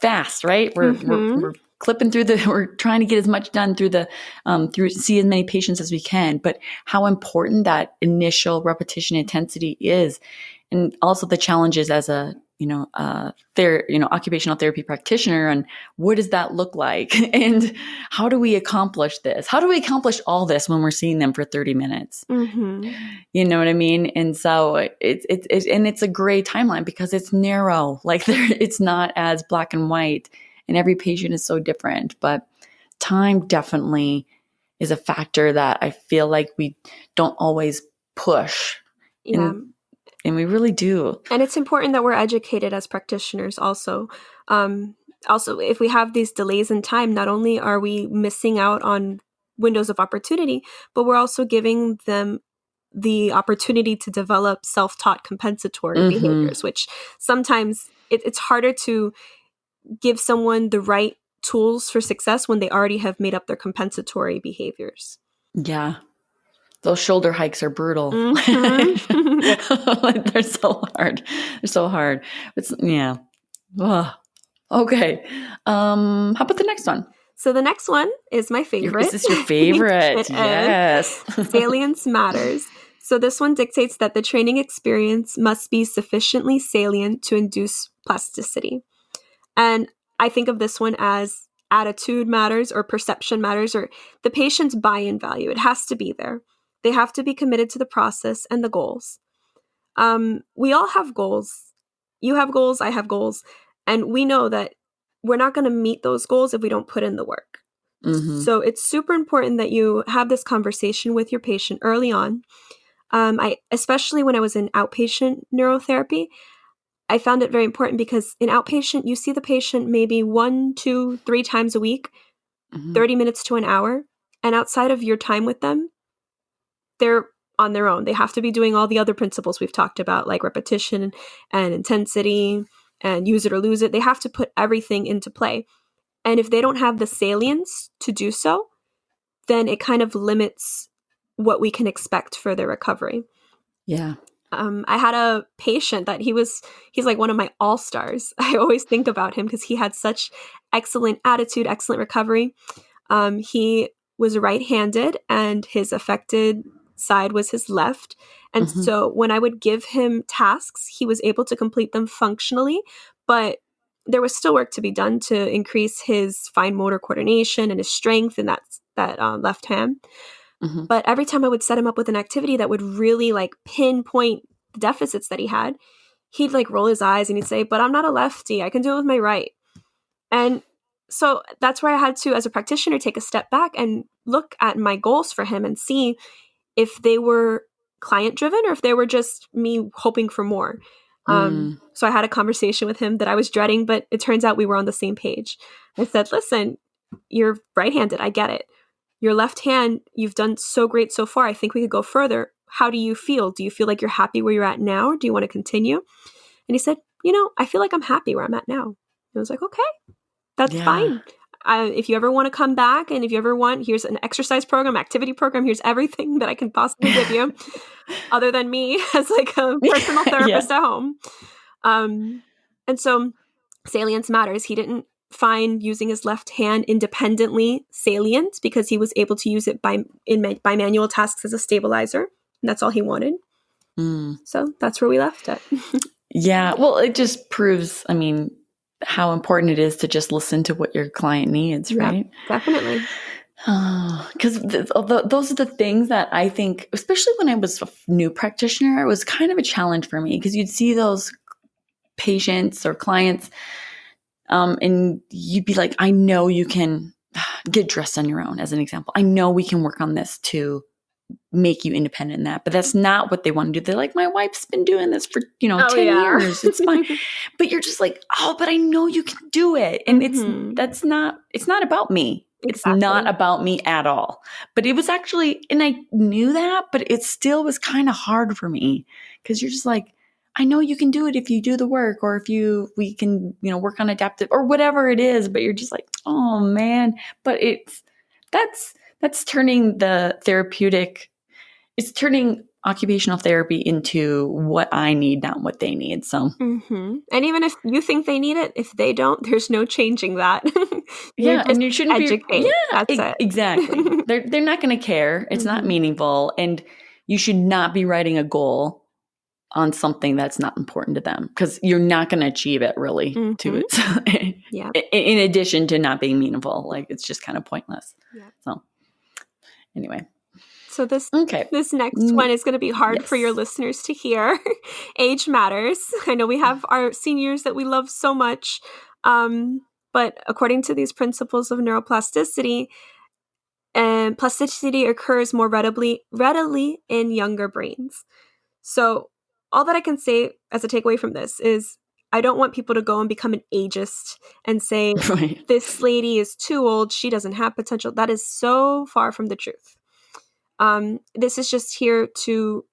fast, right? We're clipping through we're trying to get as much done through see as many patients as we can, but how important that initial repetition intensity is. And also the challenges as a, occupational therapy practitioner, and what does that look like? And how do we accomplish this? How do we accomplish all this when we're seeing them for 30 minutes? You know what I mean? And so it's a gray timeline because it's narrow, like it's not as black and white, and every patient is so different, but time definitely is a factor that I feel like we don't always push. Yeah. And we really do. And it's important that we're educated as practitioners also. Also, if we have these delays in time, not only are we missing out on windows of opportunity, but we're also giving them the opportunity to develop self-taught compensatory behaviors, which sometimes it's harder to give someone the right tools for success when they already have made up their compensatory behaviors. Yeah. Those shoulder hikes are brutal. They're so hard. Yeah. Ugh. Okay. How about the next one? So the next one is my favorite. Is this your favorite? Yes. Salience matters. So this one dictates that the training experience must be sufficiently salient to induce plasticity. And I think of this one as attitude matters or perception matters or the patient's buy-in value. It has to be there. They have to be committed to the process and the goals. We all have goals. You have goals, I have goals. And we know that we're not going to meet those goals if we don't put in the work. So it's super important that you have this conversation with your patient early on. Especially when I was in outpatient neurotherapy, I found it very important because in outpatient, you see the patient maybe 1, 2, 3 times a week, 30 minutes to an hour. And outside of your time with them, they're on their own. They have to be doing all the other principles we've talked about, like repetition and intensity and use it or lose it. They have to put everything into play. And if they don't have the salience to do so, then it kind of limits what we can expect for their recovery. Yeah. I had a patient that he's like one of my all-stars. I always think about him because he had such excellent attitude, excellent recovery. He was right-handed and his affected side was his left. And so when I would give him tasks, he was able to complete them functionally, but there was still work to be done to increase his fine motor coordination and his strength in that left hand. Mm-hmm. But every time I would set him up with an activity that would really like pinpoint the deficits that he had, he'd like roll his eyes and he'd say, "But I'm not a lefty. I can do it with my right." And so that's where I had to, as a practitioner, take a step back and look at my goals for him and see if they were client driven or if they were just me hoping for more. So I had a conversation with him that I was dreading, but it turns out we were on the same page. I said, "Listen, you're right-handed. I get it. Your left hand, you've done so great so far. I think we could go further. How do you feel? Do you feel like you're happy where you're at now? Or do you want to continue?" And he said, "I feel like I'm happy where I'm at now." And I was like, "Okay, that's fine. If you ever want to come back and if you ever want, here's an exercise program, activity program, here's everything that I can possibly give you other than me as like a personal therapist at home." And so salience matters. He didn't find using his left hand independently salient because he was able to use it by manual tasks as a stabilizer. And that's all he wanted. So that's where we left it. Yeah. Well, it just proves, how important it is to just listen to what your client needs, right? Definitely. Because those are the things that I think, especially when I was a new practitioner, it was kind of a challenge for me because you'd see those patients or clients and you'd be like, "I know you can get dressed on your own," as an example. "I know we can work on this to make you independent in that." But that's not what they want to do. They're like, "My wife's been doing this for 10 years. It's fine." But you're just like, "Oh, but I know you can do it." And it's not about me. Exactly. It's not about me at all. But it was actually, and I knew that, but it still was kind of hard for me because you're just like, "I know you can do it if you do the work, or if we can, work on adaptive or whatever it is." But you're just like, "Oh man." But that's turning it's turning occupational therapy into what I need, not what they need. So, and even if you think they need it, if they don't, there's no changing that. and you shouldn't educate. That's it. Exactly. They're not going to care. It's not meaningful, and you should not be writing a goal on something that's not important to them because you're not going to achieve it really to it. In addition to not being meaningful, like it's just kind of pointless. Yeah. So anyway. So this next one is going to be hard for your listeners to hear. Age matters. I know we have our seniors that we love so much. But according to these principles of neuroplasticity, plasticity occurs more readily in younger brains. So all that I can say as a takeaway from this is I don't want people to go and become an ageist and say, "This lady is too old. She doesn't have potential." That is so far from the truth. This is just here to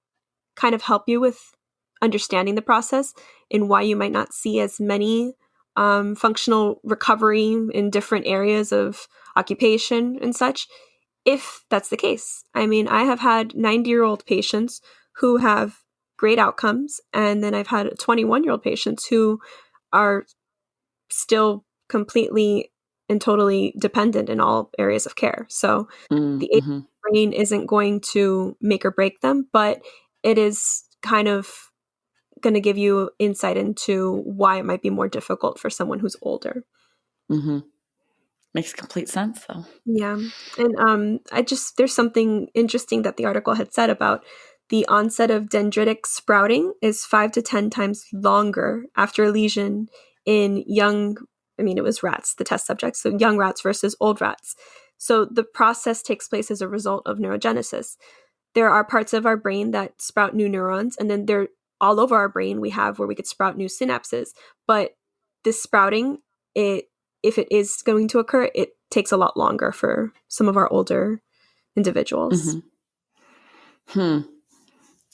kind of help you with understanding the process and why you might not see as many functional recovery in different areas of occupation and such, if that's the case. I have had 90-year-old patients who have great outcomes, and then I've had 21-year-old patients who are still completely and totally dependent in all areas of care. So the age of the brain isn't going to make or break them, but it is kind of going to give you insight into why it might be more difficult for someone who's older. Makes complete sense, though. Yeah. And there's something interesting that the article had said about the onset of dendritic sprouting is 5 to 10 times longer after a lesion in young, it was rats, the test subjects, so young rats versus old rats. So the process takes place as a result of neurogenesis. There are parts of our brain that sprout new neurons, and then they're all over our brain we have where we could sprout new synapses. But this sprouting, if it is going to occur, it takes a lot longer for some of our older individuals.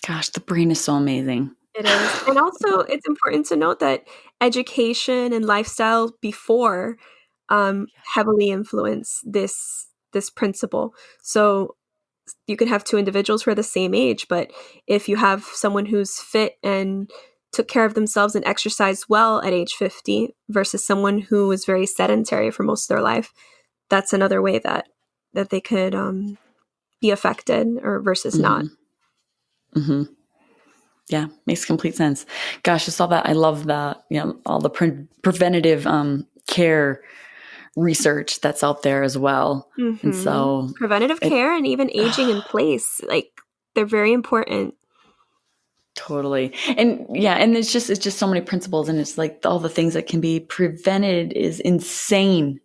Gosh, the brain is so amazing. It is. And also, it's important to note that education and lifestyle before heavily influence this principle. So you can have two individuals who are the same age, but if you have someone who's fit and took care of themselves and exercised well at age 50 versus someone who was very sedentary for most of their life, that's another way that they could be affected or versus not. Yeah, makes complete sense. Gosh, just all that. I love that, all the preventative care research that's out there as well. And so Preventative care and even aging in place, like they're very important. Totally. And yeah, and it's just so many principles, and it's like all the things that can be prevented is insane.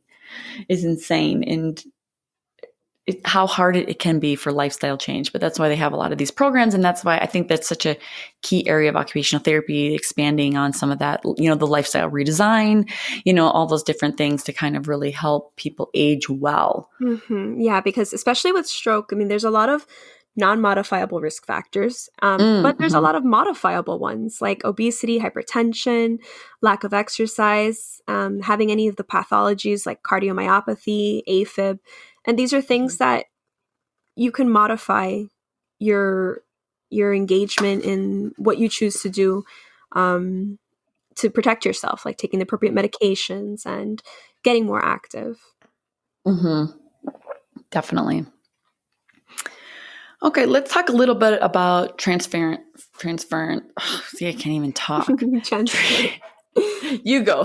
And how hard it can be for lifestyle change. But that's why they have a lot of these programs. And that's why I think that's such a key area of occupational therapy, expanding on some of that, the lifestyle redesign, all those different things to kind of really help people age well. Yeah, because especially with stroke, I mean, there's a lot of non-modifiable risk factors, but there's a lot of modifiable ones like obesity, hypertension, lack of exercise, having any of the pathologies like cardiomyopathy, AFib. And these are things that you can modify your engagement in what you choose to do to protect yourself, like taking the appropriate medications and getting more active. Definitely. Okay, let's talk a little bit about transference. See, I can't even talk. You go.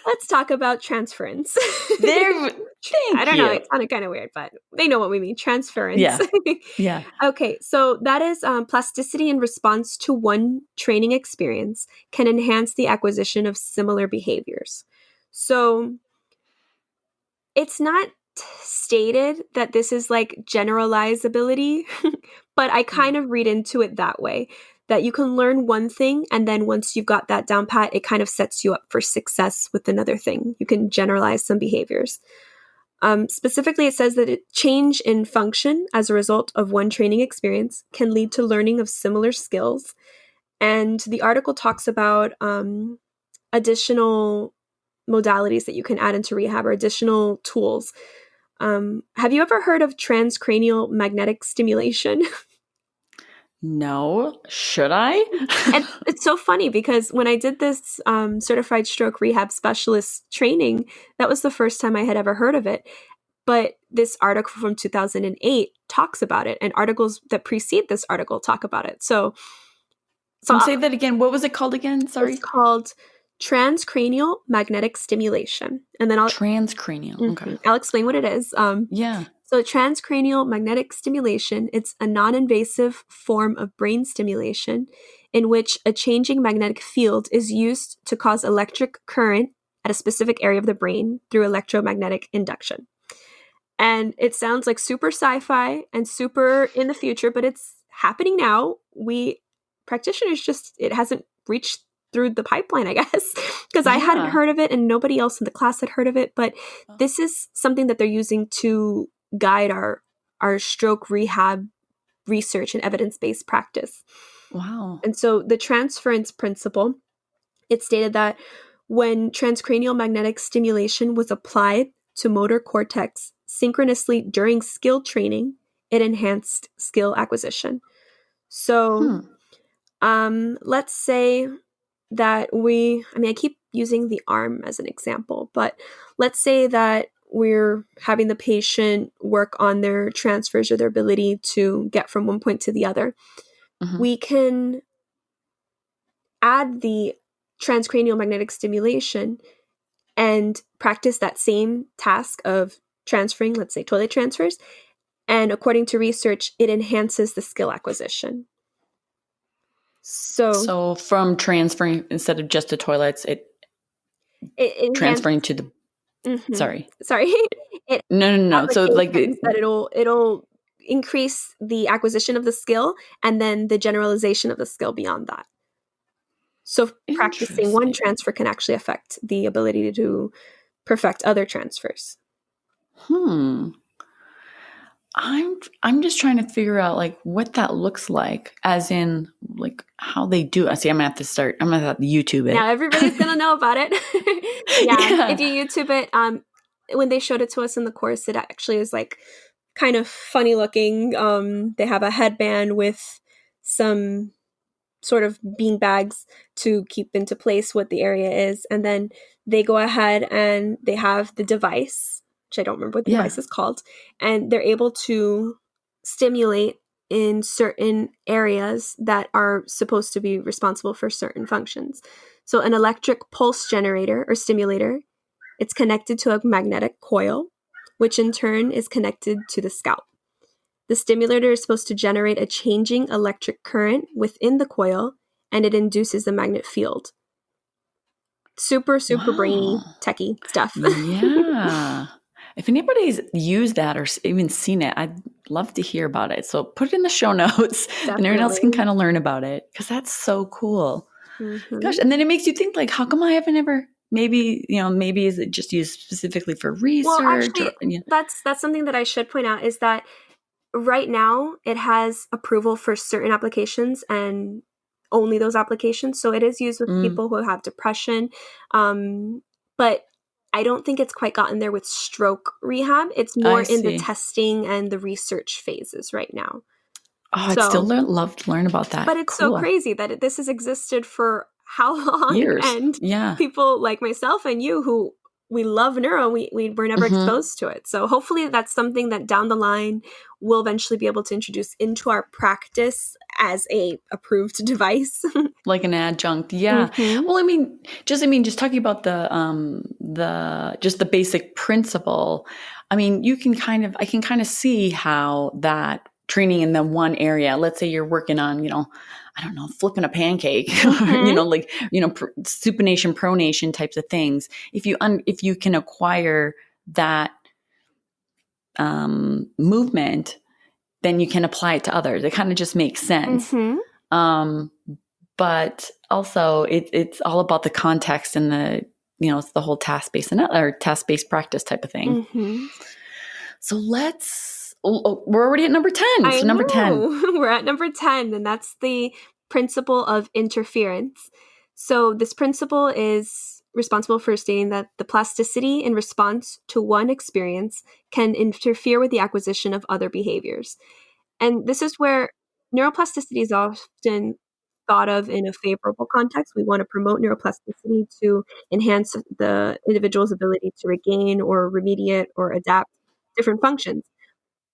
Let's talk about transference. I don't know. It sounded kind of weird, but they know what we mean. Transference. Yeah. Okay, so that is plasticity in response to one training experience can enhance the acquisition of similar behaviors. So it's not stated that this is like generalizability, but I kind of read into it that way, that you can learn one thing, and then once you've got that down pat, it kind of sets you up for success with another thing. You can generalize some behaviors. Specifically, it says that change in function as a result of one training experience can lead to learning of similar skills. And the article talks about additional modalities that you can add into rehab or additional tools. Have you ever heard of transcranial magnetic stimulation? No. Should I? And it's so funny because when I did this Certified Stroke Rehab Specialist training, that was the first time I had ever heard of it. But this article from 2008 talks about it, and articles that precede this article talk about it. So say that again. What was it called again? Sorry. It's called transcranial magnetic stimulation. And then transcranial. Okay. I'll explain what it is. Yeah. So transcranial magnetic stimulation, it's a non-invasive form of brain stimulation in which a changing magnetic field is used to cause electric current at a specific area of the brain through electromagnetic induction. And it sounds like super sci-fi and super in the future, but it's happening now. Practitioners it hasn't reached through the pipeline, I guess, because I hadn't heard of it and nobody else in the class had heard of it. But this is something that they're using to guide our stroke rehab research and evidence-based practice. Wow. And so the transference principle, it stated that when transcranial magnetic stimulation was applied to motor cortex synchronously during skill training, it enhanced skill acquisition. So let's say that I keep using the arm as an example, but let's say that we're having the patient work on their transfers or their ability to get from one point to the other. We can add the transcranial magnetic stimulation and practice that same task of transferring, let's say toilet transfers. And according to research, it enhances the skill acquisition. So from transferring instead of just the toilets, it transferring to the. Sorry. No. So like that it'll increase the acquisition of the skill and then the generalization of the skill beyond that. So practicing one transfer can actually affect the ability to perfect other transfers. I'm just trying to figure out like what that looks like, as in like how they do it. See, I'm gonna have to YouTube it. Now everybody's gonna know about it. Yeah. If you YouTube it, when they showed it to us in the course, it actually is like kind of funny looking. They have a headband with some sort of bean bags to keep into place what the area is, and then they go ahead and they have the device, which I don't remember what the device is called, and they're able to stimulate in certain areas that are supposed to be responsible for certain functions. So an electric pulse generator or stimulator, it's connected to a magnetic coil, which in turn is connected to the scalp. The stimulator is supposed to generate a changing electric current within the coil, and it induces the magnet field. Super brainy, Wow. techie stuff. Yeah. If anybody's used that or even seen it, I'd love to hear about it. So put it in the show notes and everyone else can Definitely. kind of learn about it because that's so cool. Mhm. Gosh, and then it makes you think like, how come I haven't ever, maybe is it just used specifically for Well, research actually, or, that's something that I should point out is that right now it has approval for certain applications and only those applications. So it is used with Mm, people who have depression. But I don't think it's quite gotten there with stroke rehab. It's more I in the see. testing and the research phases right now. Oh, I'd still So, love to learn about that. but it's so Cool. crazy that this has existed for how long? Years. And Yeah. people like myself and you who we love neuro, we were never Mhm. exposed to it. So hopefully that's something that down the line we'll eventually be able to introduce into our practice as a approved device. Like an adjunct. Yeah. Mhm. Well, just talking about the basic principle. I mean, I can kind of see how that training in the one area, let's say you're working on, I don't know, flipping a pancake, Mhm. supination, pronation types of things. If you can acquire that movement, then you can apply it to others. It kind of just makes sense. Mhm. Um, but also it's all about the context and it's the whole task-based practice type of thing. Mhm. So we're already at number 10. I So number 10. know. We're at number 10, and that's the principle of interference. So, this principle is responsible for stating that the plasticity in response to one experience can interfere with the acquisition of other behaviors. And this is where neuroplasticity is often thought of in a favorable context. We want to promote neuroplasticity to enhance the individual's ability to regain or remediate or adapt different functions.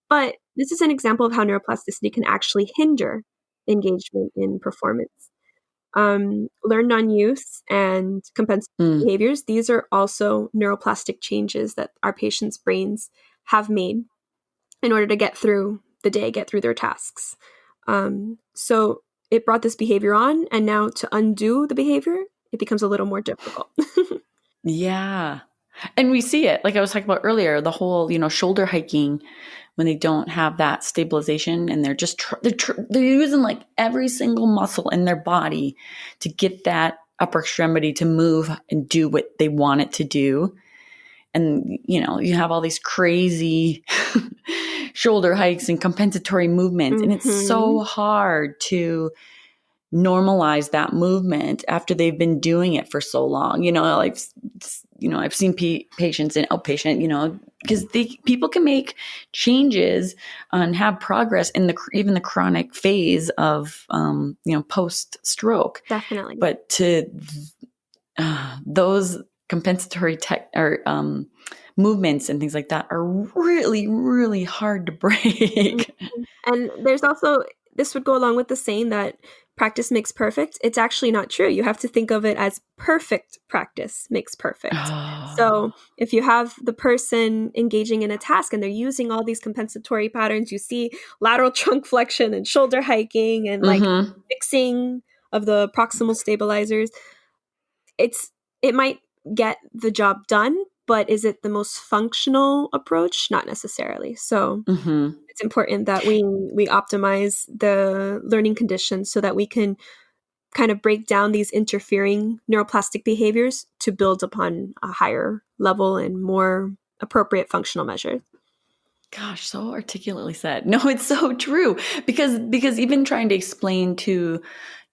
But this is an example of how neuroplasticity can actually hinder engagement in performance. Learned non-use and compensatory Mm. behaviors, these are also neuroplastic changes that our patients' brains have made in order to get through the day, get through their tasks. So it brought this behavior on, and now to undo the behavior, it becomes a little more difficult. Yeah. And we see it, like I was talking about earlier, the whole, shoulder hiking when they don't have that stabilization and they're just, they're using like every single muscle in their body to get that upper extremity to move and do what they want it to do. And, you have all these crazy shoulder hikes and compensatory movements. And it's so hard to normalize that movement after they've been doing it for so long. I've seen patients in outpatient, because people can make changes and have progress in even the chronic phase of, post stroke. Definitely. But to those compensatory movements and things like that are really, really hard to break. And there's also, this would go along with the saying that practice makes perfect. It's actually not true. You have to think of it as perfect practice makes perfect. So if you have the person engaging in a task and they're using all these compensatory patterns, you see lateral trunk flexion and shoulder hiking and like fixing of the proximal stabilizers, it might get the job done, but is it the most functional approach? Not necessarily. So it's important that we optimize the learning conditions so that we can kind of break down these interfering neuroplastic behaviors to build upon a higher level and more appropriate functional measures. Gosh, so articulately said. No, it's so true because even trying to explain to,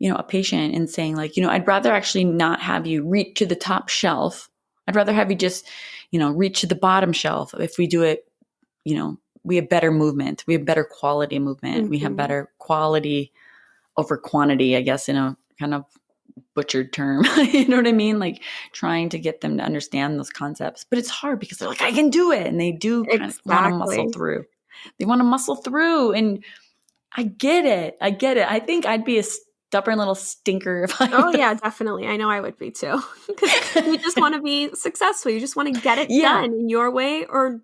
a patient and saying like, I'd rather actually not have you reach to the top shelf. I'd rather have you just, reach to the bottom shelf. If we do it, we have better movement. We have better quality movement. We have better quality over quantity, I guess, in a kind of butchered term. You know what I mean? Like trying to get them to understand those concepts. But it's hard because they're like, I can do it. And they do kind of want to muscle Exactly. through. They want to muscle through. And I get it. I think I'd be a stubborn little stinker if I Oh yeah, definitely. I know I would be too. Because you just want to be successful. You just want to get it Yeah. done in your way or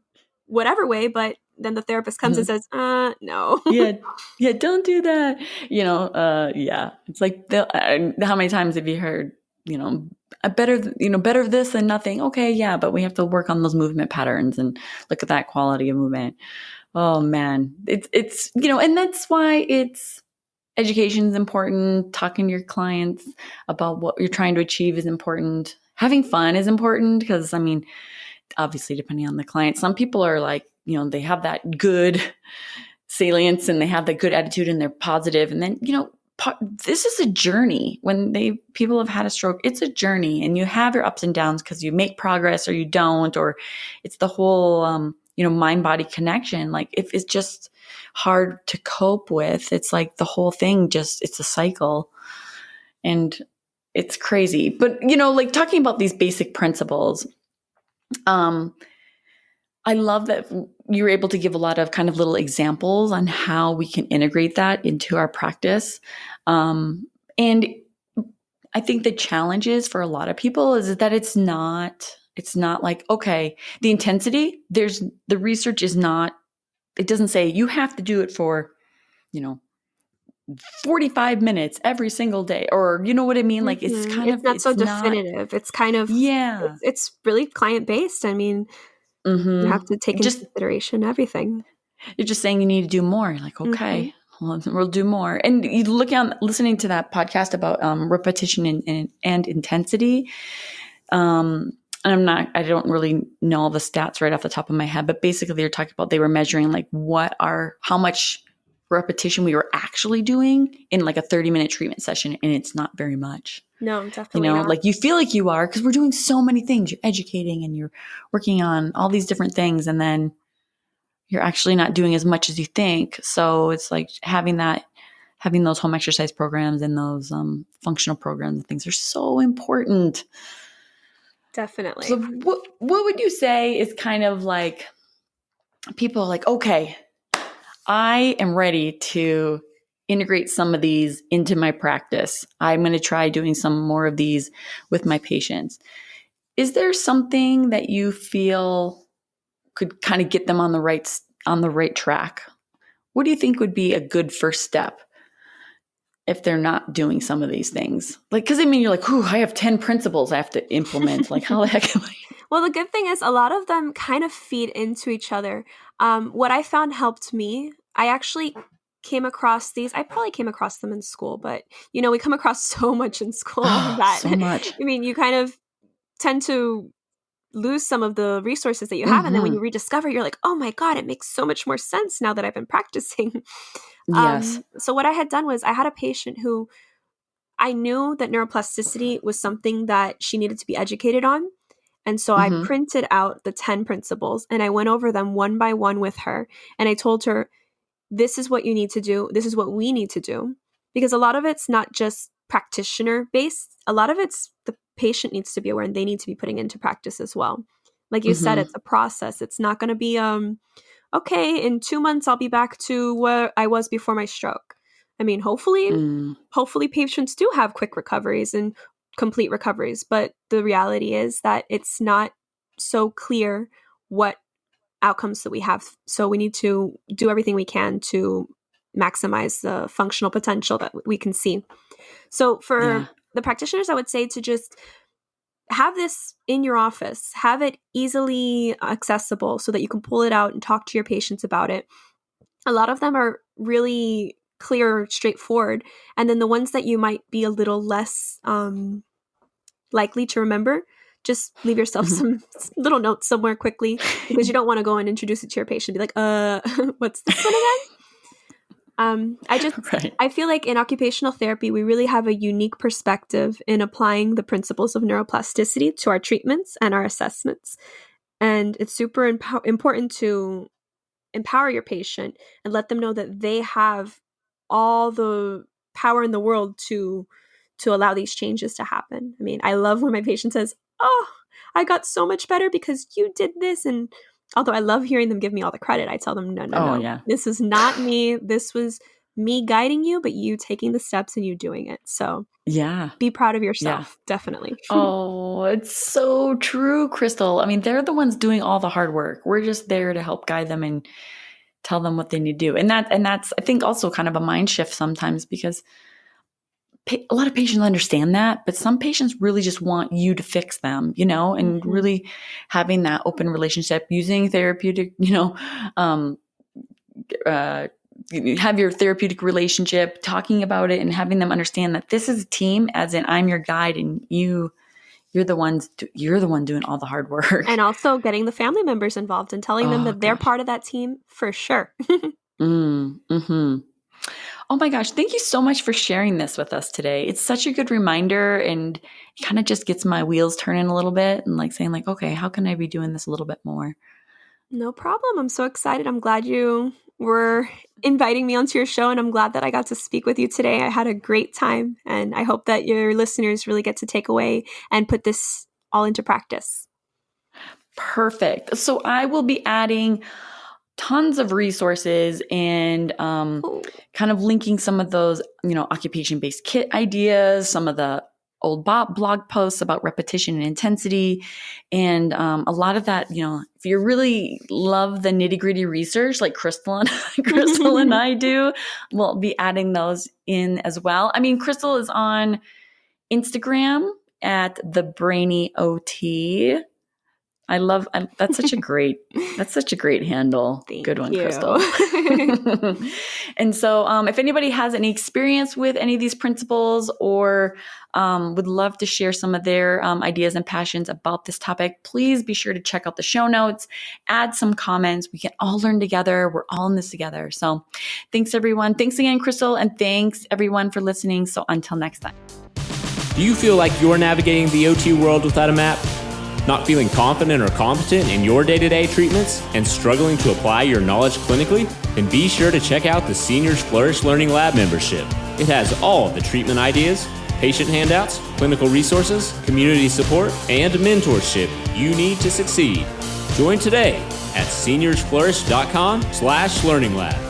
whatever way. But then the therapist comes and says, no. Yeah. Yeah. Don't do that. Yeah. It's like, how many times have you heard, better this than nothing. Okay. Yeah. But we have to work on those movement patterns and look at that quality of movement. Oh man. It's, and that's why education is important. Talking to your clients about what you're trying to achieve is important. Having fun is important because, obviously, depending on the client, some people are like, they have that good salience and they have that good attitude and they're positive. And then, this is a journey. When people have had a stroke, it's a journey, and you have your ups and downs because you make progress or you don't, or it's the whole, mind-body connection. Like if it's just hard to cope with, it's like the whole thing it's a cycle, and it's crazy. But, like talking about these basic principles, I love that you were able to give a lot of kind of little examples on how we can integrate that into our practice. And I think the challenge is for a lot of people is that it's not like, okay, the intensity, the research is not, it doesn't say you have to do it for, 45 minutes every single day, or you know what I mean? Like it's kind of, not so definitive. It's kind of, yeah. it's really client based. I mean, you have to take into consideration everything. You're just saying you need to do more. You're like, okay, well, we'll do more. And you listening to that podcast about repetition and intensity. And I don't really know all the stats right off the top of my head, but basically they're talking about, they were measuring like how much repetition we were actually doing in like a 30-minute treatment session. And it's not very much. No, definitely not. Like you feel like you are, because we're doing so many things. You're educating and you're working on all these different things. And then you're actually not doing as much as you think. So it's like having those home exercise programs and those functional programs and things are so important. Definitely. So what would you say is kind of like, people are like, okay, I am ready to integrate some of these into my practice. I'm going to try doing some more of these with my patients. Is there something that you feel could kind of get them on the right track? What do you think would be a good first step if they're not doing some of these things? Like, because you're like, I have 10 principles I have to implement. Like, how the heck am I? Well, the good thing is a lot of them kind of feed into each other. What I found helped me, I actually came across these. I probably came across them in school, but we come across so much in school that so much. you kind of tend to lose some of the resources that you have. And then when you rediscover, you're like, oh my God, it makes so much more sense now that I've been practicing. Yes. So what I had done was I had a patient who I knew that neuroplasticity was something that she needed to be educated on. And so I printed out the 10 principles and I went over them one by one with her. And I told her, this is what you need to do. This is what we need to do. Because a lot of it's not just practitioner based. A lot of it's the patient needs to be aware and they need to be putting into practice as well. Like you said, it's a process. It's not going to be, okay, in 2 months, I'll be back to where I was before my stroke. Hopefully patients do have quick recoveries and complete recoveries. But the reality is that it's not so clear what outcomes that we have. So we need to do everything we can to maximize the functional potential that we can see. So for the practitioners, I would say to just have this in your office, have it easily accessible so that you can pull it out and talk to your patients about it. A lot of them are really clear, straightforward. And then the ones that you might be a little less likely to remember, just leave yourself some little notes somewhere quickly because you don't want to go and introduce it to your patient and be like, what's this one again? I feel like in occupational therapy, we really have a unique perspective in applying the principles of neuroplasticity to our treatments and our assessments. And it's super important to empower your patient and let them know that they have all the power in the world to allow these changes to happen. I mean, I love when my patient says, oh, I got so much better because you did this. And although I love hearing them give me all the credit, I tell them, no. Yeah. This is not me. This was me guiding you, but you taking the steps and you doing it. So Yeah. be proud of yourself. Definitely. Oh, it's so true, Crystal. I mean, they're the ones doing all the hard work. We're just there to help guide them and tell them what they need to do. And that's, I think, also kind of a mind shift sometimes, because a lot of patients understand that, but some patients really just want you to fix them, and really having that open relationship, using therapeutic, have your therapeutic relationship, talking about it and having them understand that this is a team, as in I'm your guide and you're the one doing all the hard work. And also getting the family members involved and telling them that they're part of that team for sure. Mm-hmm. Oh my gosh, thank you so much for sharing this with us today. It's such a good reminder, and it kind of just gets my wheels turning a little bit and like saying like, okay, how can I be doing this a little bit more? No problem. I'm so excited. I'm glad you were inviting me onto your show, and I'm glad that I got to speak with you today. I had a great time, and I hope that your listeners really get to take away and put this all into practice. Perfect. So I will be adding tons of resources and kind of linking some of those, occupation-based kit ideas, some of the old blog posts about repetition and intensity, and a lot of that, if you really love the nitty-gritty research like Crystal and I do, we'll be adding those in as well. I mean, Crystal is on Instagram at the Brainy OT. That's such a great handle. Good one, Crystal. And so if anybody has any experience with any of these principles or would love to share some of their ideas and passions about this topic, please be sure to check out the show notes, add some comments. We can all learn together. We're all in this together. So thanks, everyone. Thanks again, Crystal. And thanks, everyone, for listening. So until next time. Do you feel like you're navigating the OT world without a map? Not feeling confident or competent in your day-to-day treatments and struggling to apply your knowledge clinically? Then be sure to check out the Seniors Flourish Learning Lab membership. It has all of the treatment ideas, patient handouts, clinical resources, community support, and mentorship you need to succeed. Join today at seniorsflourish.com/learninglab.